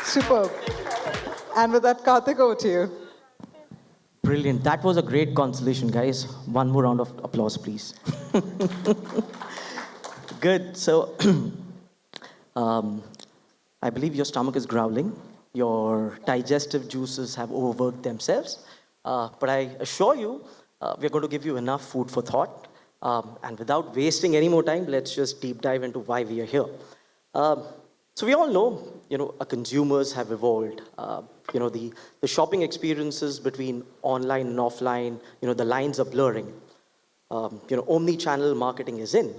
Superb. And with that, Karthik, over to you. Brilliant. That was a great consolation, guys. One more round of applause, please. Good. So, um, I believe your stomach is growling. Your digestive juices have overworked themselves. But I assure you, we're going to give you enough food for thought. And without wasting any more time, let's just deep dive into why we are here. Um, so we all know, our consumers have evolved. The shopping experiences between online and offline, the lines are blurring. Omni-channel marketing is in.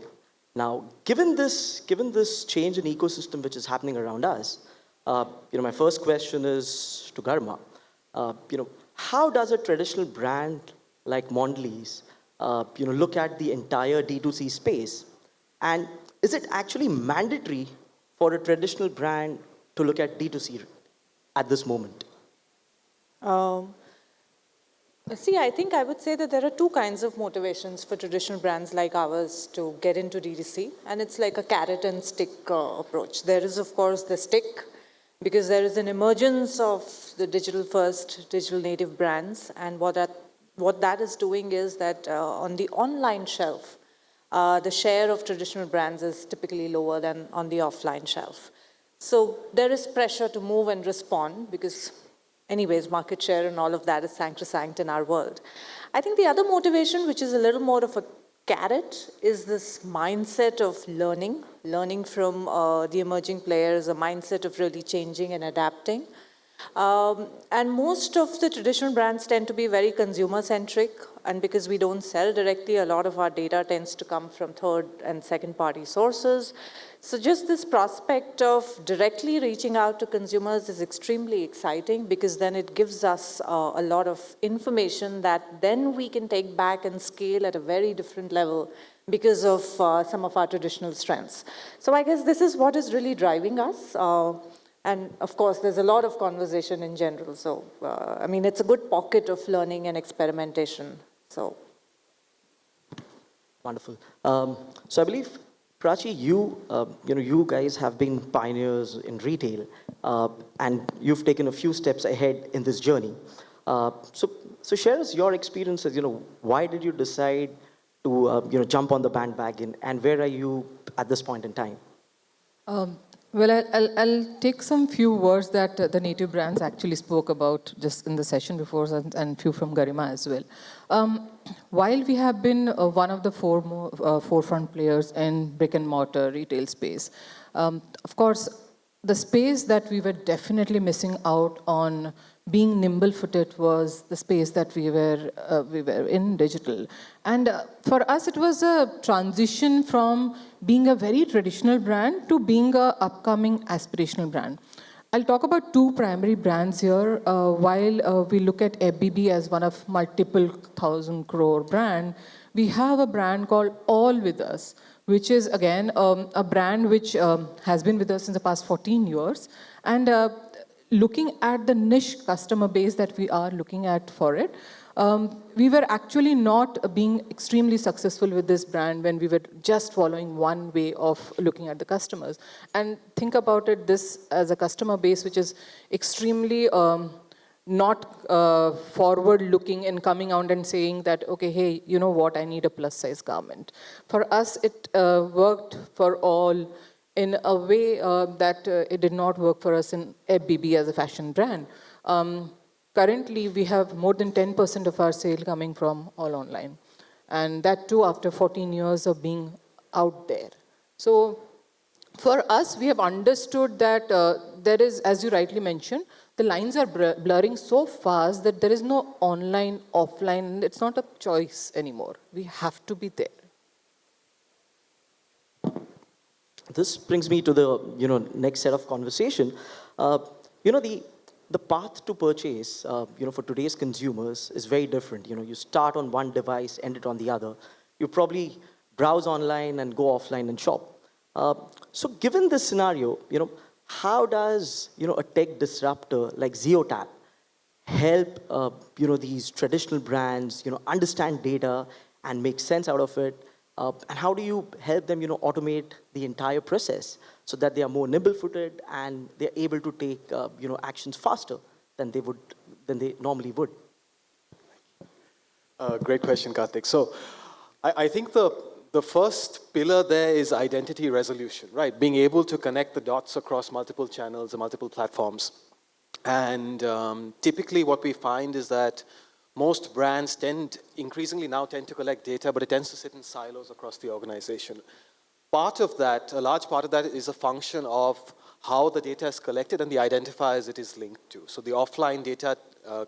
Now, given this change in ecosystem which is happening around us, my first question is to Garma. How does a traditional brand like Mondelez, look at the entire D2C space? And is it actually mandatory for a traditional brand to look at D2C at this moment? Um, See, I think I would say that there are two kinds of motivations for traditional brands like ours to get into DTC, and it's like a carrot and stick approach. There is, of course, the stick, because there is an emergence of the digital first, digital native brands, and what that is doing is that on the online shelf, the share of traditional brands is typically lower than on the offline shelf. So there is pressure to move and respond because anyways, market share and all of that is sacrosanct in our world. I think the other motivation, which is a little more of a carrot, is this mindset of learning from the emerging players, a mindset of really changing and adapting. And most of the traditional brands tend to be very consumer centric. And because we don't sell directly, a lot of our data tends to come from third and second party sources. So just this prospect of directly reaching out to consumers is extremely exciting because then it gives us a lot of information that then we can take back and scale at a very different level because of some of our traditional strengths. So I guess this is what is really driving us. And of course, there's a lot of conversation in general. So, it's a good pocket of learning and experimentation. So, Wonderful. So I believe, Prachi, you guys have been pioneers in retail, and you've taken a few steps ahead in this journey. So share us your experiences. Why did you decide to, jump on the bandwagon, and where are you at this point in time? Um, I'll take some few words that the native brands actually spoke about just in the session before, and few from Garima as well. While we have been one of the forefront players in brick and mortar retail space, of course, the space that we were definitely missing out on being nimble-footed was the space that we were in digital. And for us, it was a transition from being a very traditional brand to being a upcoming aspirational brand. I'll talk about two primary brands here. While we look at FBB as one of multiple 1,000 crore brand, we have a brand called All With Us, which is again a brand which has been with us since the past 14 years. And looking at the niche customer base that we are looking at for it, we were actually not being extremely successful with this brand when we were just following one way of looking at the customers. And think about it, this as a customer base which is extremely not forward-looking and coming out and saying that, okay, hey, you know what, I need a plus-size garment. For us, it worked for all in a way that it did not work for us in FBB as a fashion brand. Currently, we have more than 10% of our sale coming from all online. And that too after 14 years of being out there. So for us, we have understood that there is, as you rightly mentioned, the lines are blurring so fast that there is no online, offline. It's not a choice anymore. We have to be there. This brings me to the next set of conversation. The path to purchase for today's consumers is very different. You start on one device, end it on the other. You probably browse online and go offline and shop. So given this scenario, how does a tech disruptor like Zeotap help these traditional brands understand data and make sense out of it, And how do you help them, automate the entire process so that they are more nimble-footed and they're able to take, actions faster than they normally would? Great question, Karthik. So I think the first pillar there is identity resolution, right? Being able to connect the dots across multiple channels and multiple platforms. And typically what we find is that most brands increasingly now tend to collect data, but it tends to sit in silos across the organization. Part of that, a large part of that is a function of how the data is collected and the identifiers it is linked to. So the offline data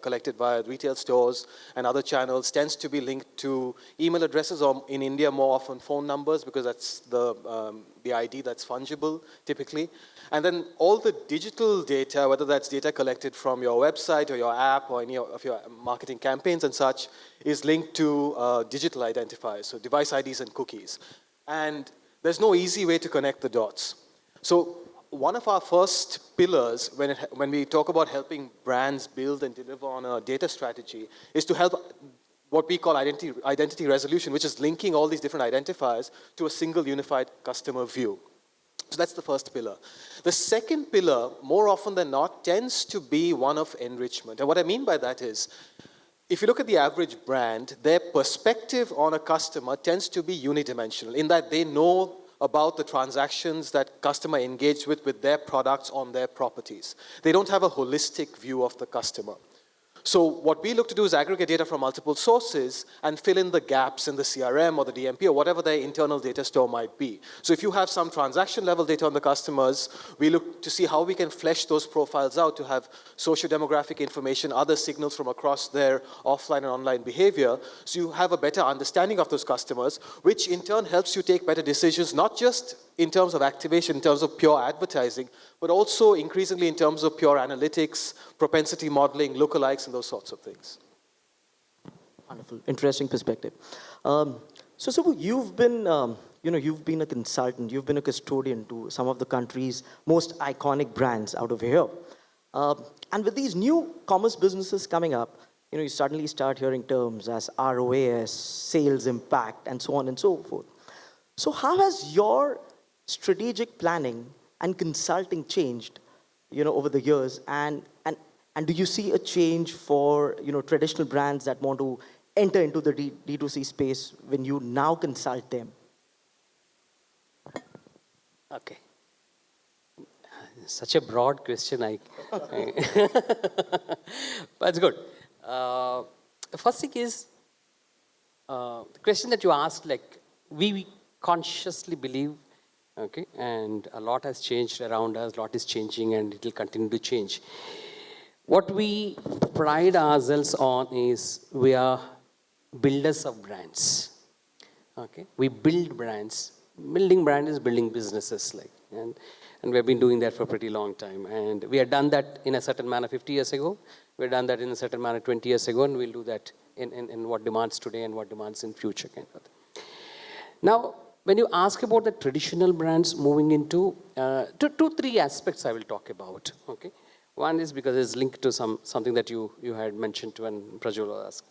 collected via retail stores and other channels tends to be linked to email addresses, or in India more often phone numbers, because that's the ID that's fungible typically. And then all the digital data, whether that's data collected from your website or your app or any of your marketing campaigns and such, is linked to digital identifiers, so device IDs and cookies. And there's no easy way to connect the dots. So one of our first pillars when we talk about helping brands build and deliver on a data strategy is to help what we call identity resolution, which is linking all these different identifiers to a single unified customer view. So that's the first pillar. The second pillar, more often than not, tends to be one of enrichment. And what I mean by that is, if you look at the average brand, their perspective on a customer tends to be unidimensional, in that they know about the transactions that customer engaged with their products on their properties. They don't have a holistic view of the customer. So what we look to do is aggregate data from multiple sources and fill in the gaps in the CRM or the DMP or whatever their internal data store might be. So if you have some transaction level data on the customers, we look to see how we can flesh those profiles out to have socio-demographic information, other signals from across their offline and online behavior, so you have a better understanding of those customers, which in turn helps you take better decisions, not just in terms of activation, in terms of pure advertising, but also increasingly in terms of pure analytics, propensity modeling, lookalikes, and those sorts of things. Wonderful, interesting perspective. So Subbu, you've been a consultant, you've been a custodian to some of the country's most iconic brands out of here. And with these new commerce businesses coming up, you suddenly start hearing terms as ROAS, sales impact, and so on and so forth. So how has your strategic planning and consulting changed, over the years? And do you see a change for, traditional brands that want to enter into the D2C space when you now consult them? Okay. Such a broad question. That's good. The first thing is, the question that you asked, we consciously believe, okay, and a lot has changed around us, a lot is changing, and it will continue to change. What we pride ourselves on is we are builders of brands. Okay, we build brands. Building brand is building businesses, and we have been doing that for a pretty long time. And we had done that in a certain manner 50 years ago. We had done that in a certain manner 20 years ago, and we'll do that in what demands today and what demands in future, kind of thing. Now, when you ask about the traditional brands moving into three aspects, I will talk about. Okay, one is because it's linked to something that you had mentioned to when Prajwal asked.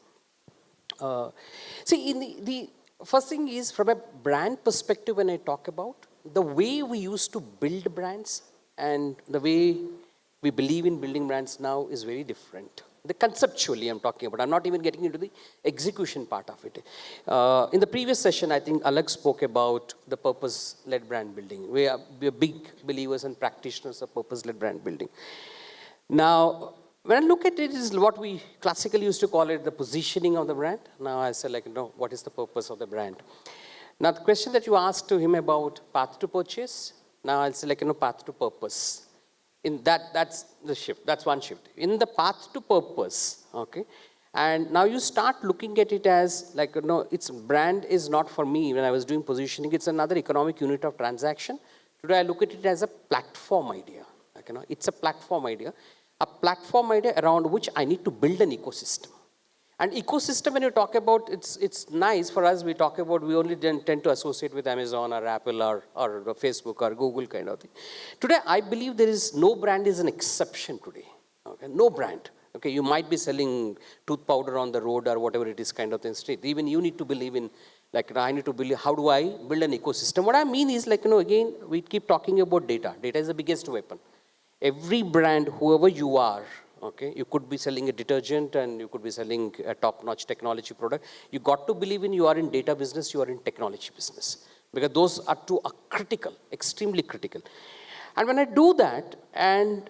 See, in the first thing is, from a brand perspective, when I talk about the way we used to build brands and the way we believe in building brands now is very different. The conceptually I'm talking about. I'm not even getting into the execution part of it. In the previous session, I think Alak spoke about the purpose-led brand building. We are big believers and practitioners of purpose-led brand building. Now, when I look at it, is what we classically used to call it the positioning of the brand. Now I say, what is the purpose of the brand? Now, the question that you asked to him about path to purchase, now I'll say, path to purpose. In that's the shift. That's one shift. In the path to purpose, okay? And now you start looking at it as, its brand is not for me. When I was doing positioning, it's another economic unit of transaction. Today, I look at it as a platform idea. It's a platform idea. A platform idea around which I need to build an ecosystem. And ecosystem, when you talk about, it's nice for us, we talk about, we only tend to associate with Amazon or Apple or Facebook or Google kind of thing. Today, I believe there is no brand is an exception today. Okay? No brand. Okay, you might be selling tooth powder on the road or whatever it is kind of thing. Even you need to believe in Like, I need to build, how do I build an ecosystem? What I mean is, like, again, we keep talking about data. Data is the biggest weapon. Every brand, whoever you are, okay, you could be selling a detergent and you could be selling a top-notch technology product. You got to believe in you are in data business, you are in technology business. Because those are two are critical, extremely critical. And when I do that, and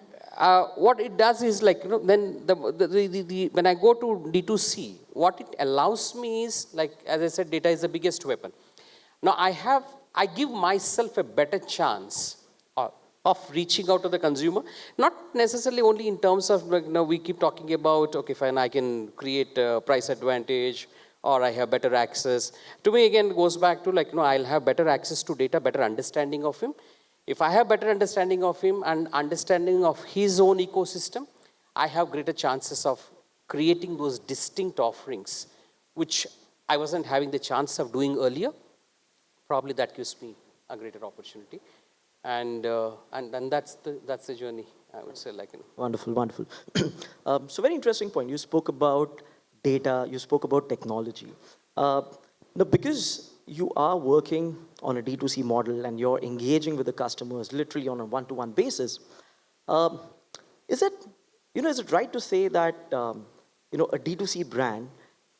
what it does is like, then when I go to D2C, what it allows me is, like, as I said, data is the biggest weapon. Now I give myself a better chance of reaching out to the consumer, not necessarily only in terms of, like, we keep talking about, okay, fine, I can create a price advantage, or I have better access. To me, again, it goes back to, like, I'll have better access to data, better understanding of him. If I have better understanding of him and understanding of his own ecosystem, I have greater chances of creating those distinct offerings, which I wasn't having the chance of doing earlier. Probably that gives me a greater opportunity. And that's the journey, I would say. Like, Wonderful, wonderful. So very interesting point. You spoke about data, you spoke about technology. Now, because you are working on a D2C model and you're engaging with the customers literally on a one-to-one basis, is it, is it right to say that, a D2C brand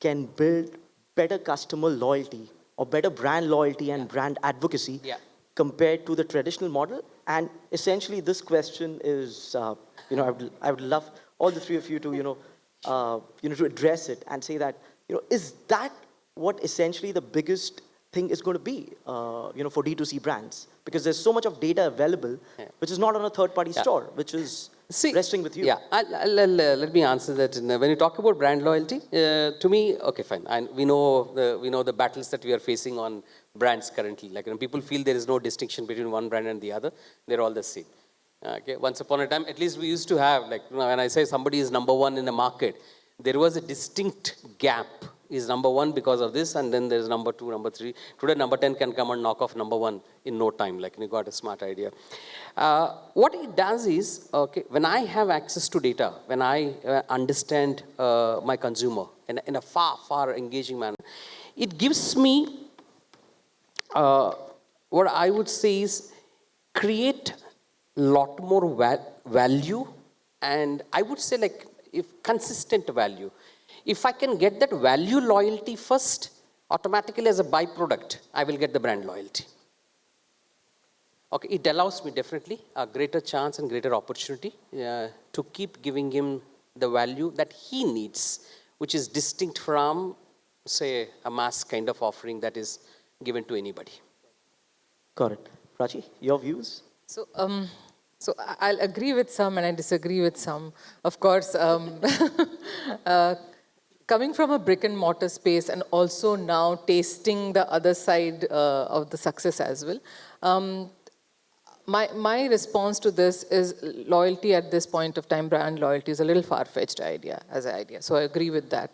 can build better customer loyalty or better brand loyalty and brand advocacy compared to the traditional model? And essentially, this question is, I would love all the three of you to, to address it and say that, is that what essentially the biggest thing is going to be, for D2C brands? Because there's so much of data available, which is not on a third-party store, which is resting with you. Yeah, let me answer that. When you talk about brand loyalty, to me, okay, fine. And we know the battles that we are facing on brands currently. Like, people feel there is no distinction between one brand and the other. They're all the same. Okay, once upon a time, at least we used to have, like, when I say somebody is number one in the market, there was a distinct gap. Is number one because of this, and then there's number two, number three. Today, number 10 can come and knock off number one in no time. Like, you got a smart idea. What it does is, okay, when I have access to data, when I understand my consumer in a far engaging manner, it gives me what I would say is create a lot more value, and I would say, like, if consistent value. If I can get that value loyalty first, automatically as a byproduct, I will get the brand loyalty. Okay, it allows me definitely a greater chance and greater opportunity to keep giving him the value that he needs, which is distinct from, say, a mass kind of offering that is given to anybody. Got it. Prachi, your views? So, I'll agree with some and I disagree with some. Of course, coming from a brick and mortar space and also now tasting the other side of the success as well, my response to this is loyalty at this point of time, brand loyalty is a little far-fetched idea as an idea. So I agree with that.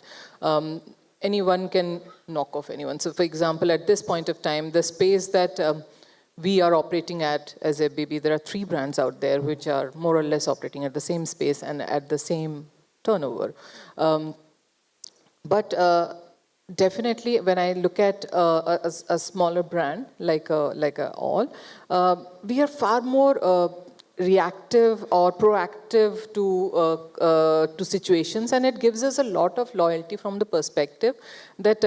Anyone can knock off anyone. So for example, at this point of time, the space that we are operating at as a baby, there are 3 brands out there which are more or less operating at the same space and at the same turnover. But definitely, when I look at a smaller brand like All, we are far more reactive or proactive to situations, and it gives us a lot of loyalty from the perspective that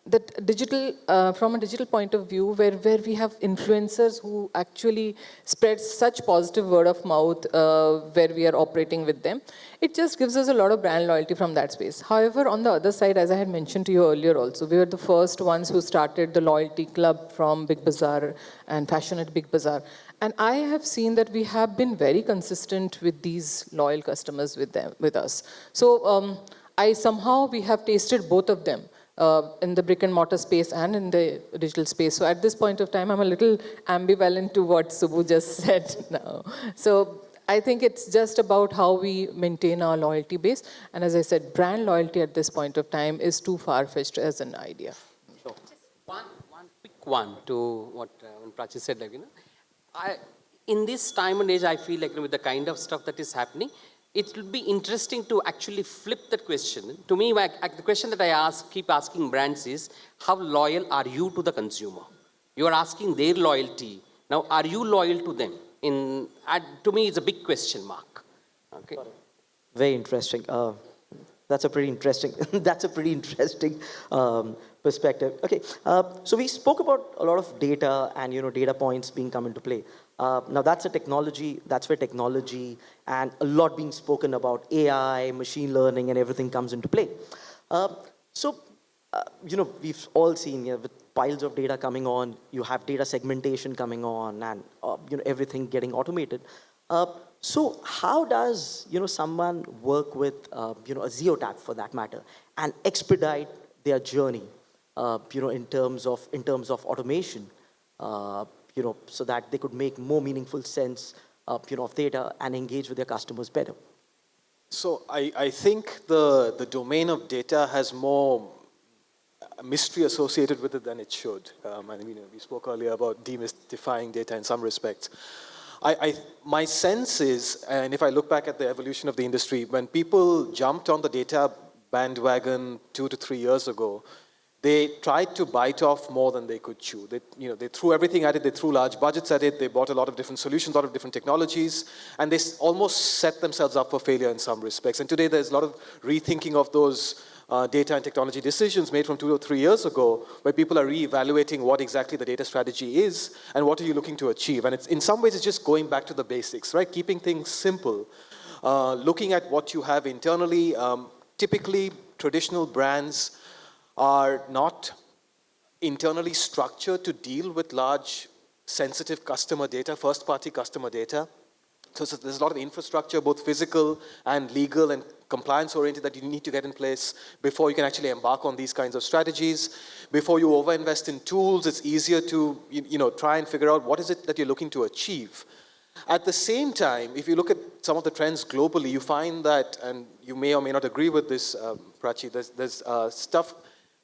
that digital, from a digital point of view, where we have influencers who actually spread such positive word of mouth where we are operating with them, it just gives us a lot of brand loyalty from that space. However, on the other side, as I had mentioned to you earlier also, we were the first ones who started the loyalty club from Big Bazaar and Fashion at Big Bazaar. And I have seen that we have been very consistent with these loyal customers with us. So we have tasted both of them. In the brick and mortar space and in the digital space. So at this point of time, I'm a little ambivalent to what Subbu just said now. So I think it's just about how we maintain our loyalty base. And as I said, brand loyalty at this point of time is too far-fetched as an idea. Sure. Just one quick one to what Prachi said, like, in this time and age, I feel like, with the kind of stuff that is happening, it will be interesting to actually flip that question. To me, the question that I keep asking brands is, how loyal are you to the consumer? You are asking their loyalty. Now, are you loyal to them? To me, it's a big question mark. Okay. Very interesting. That's a pretty interesting. That's a pretty interesting perspective. Okay, so we spoke about a lot of data and data points being come into play. Now that's a technology. That's where technology and a lot being spoken about AI, machine learning, and everything comes into play. We've all seen with piles of data coming on. You have data segmentation coming on, and everything getting automated. So how does someone work with a Zeotap for that matter and expedite their journey in terms of automation so that they could make more meaningful sense of data and engage with their customers better? So I think the domain of data has more mystery associated with it than it should. We spoke earlier about demystifying data in some respects. My sense is, and if I look back at the evolution of the industry, when people jumped on the data bandwagon 2 to 3 years ago, they tried to bite off more than they could chew. They threw everything at it. They threw large budgets at it. They bought a lot of different solutions, a lot of different technologies, and they almost set themselves up for failure in some respects. And today, there's a lot of rethinking of those data and technology decisions made from 2 or 3 years ago, where people are reevaluating what exactly the data strategy is and what are you looking to achieve. And in some ways, it's just going back to the basics, right? Keeping things simple, looking at what you have internally. Typically, traditional brands are not internally structured to deal with large, sensitive customer data, first-party customer data. So there's a lot of infrastructure, both physical and legal and compliance-oriented, that you need to get in place before you can actually embark on these kinds of strategies. Before you overinvest in tools, it's easier to try and figure out what is it that you're looking to achieve. At the same time, if you look at some of the trends globally, you find that, and you may or may not agree with this, Prachi, there's stuff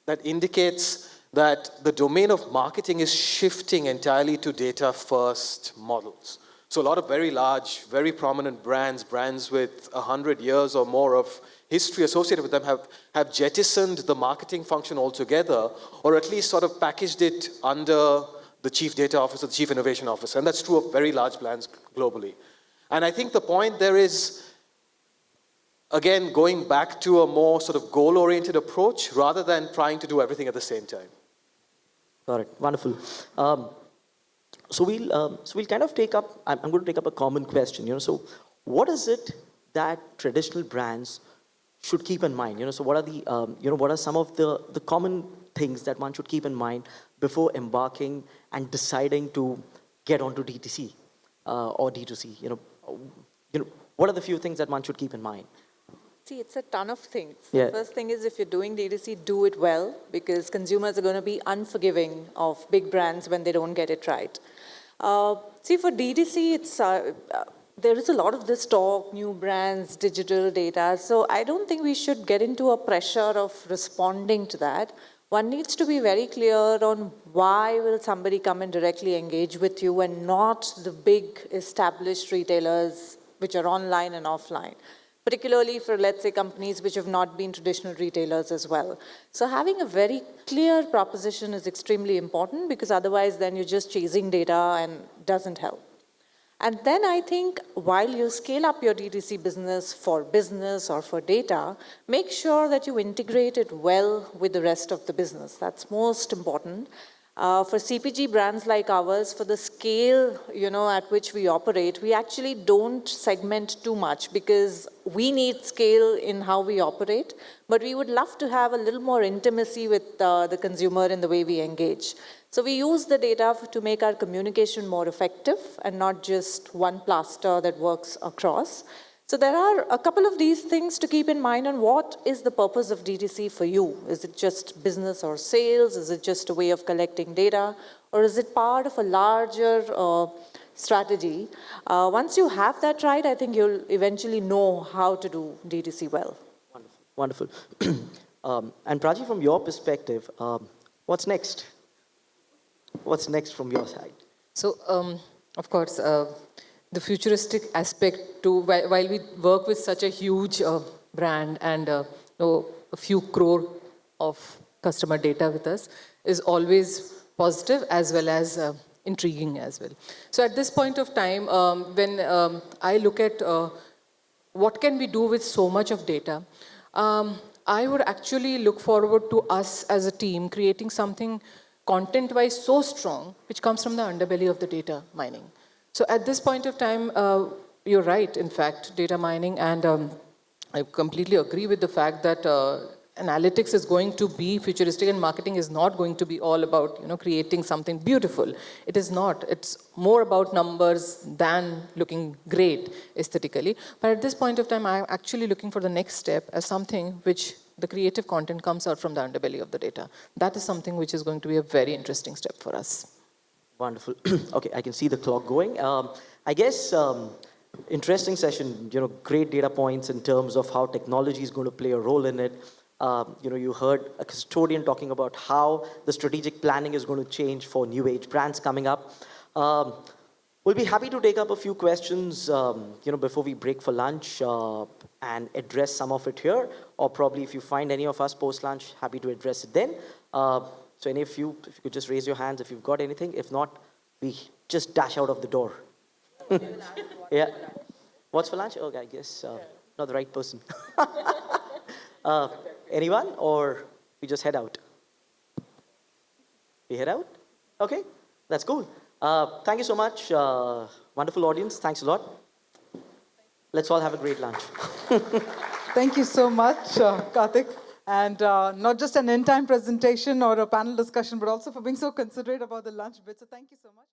that indicates that the domain of marketing is shifting entirely to data-first models. So a lot of very large, very prominent brands with 100 years or more of history associated with them have jettisoned the marketing function altogether, or at least sort of packaged it under the chief data officer, the chief innovation officer. And that's true of very large brands globally. And I think the point there is, again, going back to a more sort of goal-oriented approach rather than trying to do everything at the same time. Got it. Wonderful. So we'll kind of take up. I'm going to take up a common question. So what is it that traditional brands should keep in mind? So what are the what are some of the common things that one should keep in mind before embarking and deciding to get onto D2C or D2C? What are the few things that one should keep in mind? See, it's a ton of things. Yeah. The first thing is, if you're doing D2C, do it well, because consumers are going to be unforgiving of big brands when they don't get it right. See, for D2C, there is a lot of this talk, new brands, digital data. So I don't think we should get into a pressure of responding to that. One needs to be very clear on why will somebody come and directly engage with you and not the big established retailers which are online and offline, particularly for, let's say, companies which have not been traditional retailers as well. So having a very clear proposition is extremely important, because otherwise then you're just chasing data and doesn't help. And then I think while you scale up your D2C business or for data, make sure that you integrate it well with the rest of the business. That's most important. For CPG brands like ours, for the scale, at which we operate, we actually don't segment too much, because we need scale in how we operate, but we would love to have a little more intimacy with the consumer in the way we engage. So we use the data to make our communication more effective and not just one plaster that works across. So there are a couple of these things to keep in mind on what is the purpose of D2C for you. Is it just business or sales? Is it just a way of collecting data? Or is it part of a larger strategy? Once you have that right, I think you'll eventually know how to do D2C well. Wonderful. And Prachi, from your perspective, what's next? What's next from your side? So, of course, the futuristic aspect to, while we work with such a huge brand and a few crore of customer data with us, is always positive as well as intriguing as well. So at this point of time, when I look at what can we do with so much of data, I would actually look forward to us as a team creating something content-wise so strong, which comes from the underbelly of the data mining. So at this point of time, you're right, in fact, data mining, and I completely agree with the fact that analytics is going to be futuristic, and marketing is not going to be all about creating something beautiful. It is not. It's more about numbers than looking great aesthetically. But at this point of time, I'm actually looking for the next step as something which the creative content comes out from the underbelly of the data. That is something which is going to be a very interesting step for us. Wonderful. Okay, I can see the clock going. I guess interesting session. Great data points in terms of how technology is going to play a role in it. You heard a custodian talking about how the strategic planning is going to change for new age brands coming up. We'll be happy to take up a few questions, before we break for lunch and address some of it here, or probably if you find any of us post lunch, happy to address it then. So any of you, if you could just raise your hands if you've got anything. If not, we just dash out of the door. Yeah. What's for lunch? Okay, I guess not the right person. Anyone, or we just head out? We head out? Okay, that's cool. Thank you so much. Wonderful audience. Thanks a lot. Let's all have a great lunch. Thank you so much, Karthik. And not just an in-time presentation or a panel discussion, but also for being so considerate about the lunch bit. So thank you so much.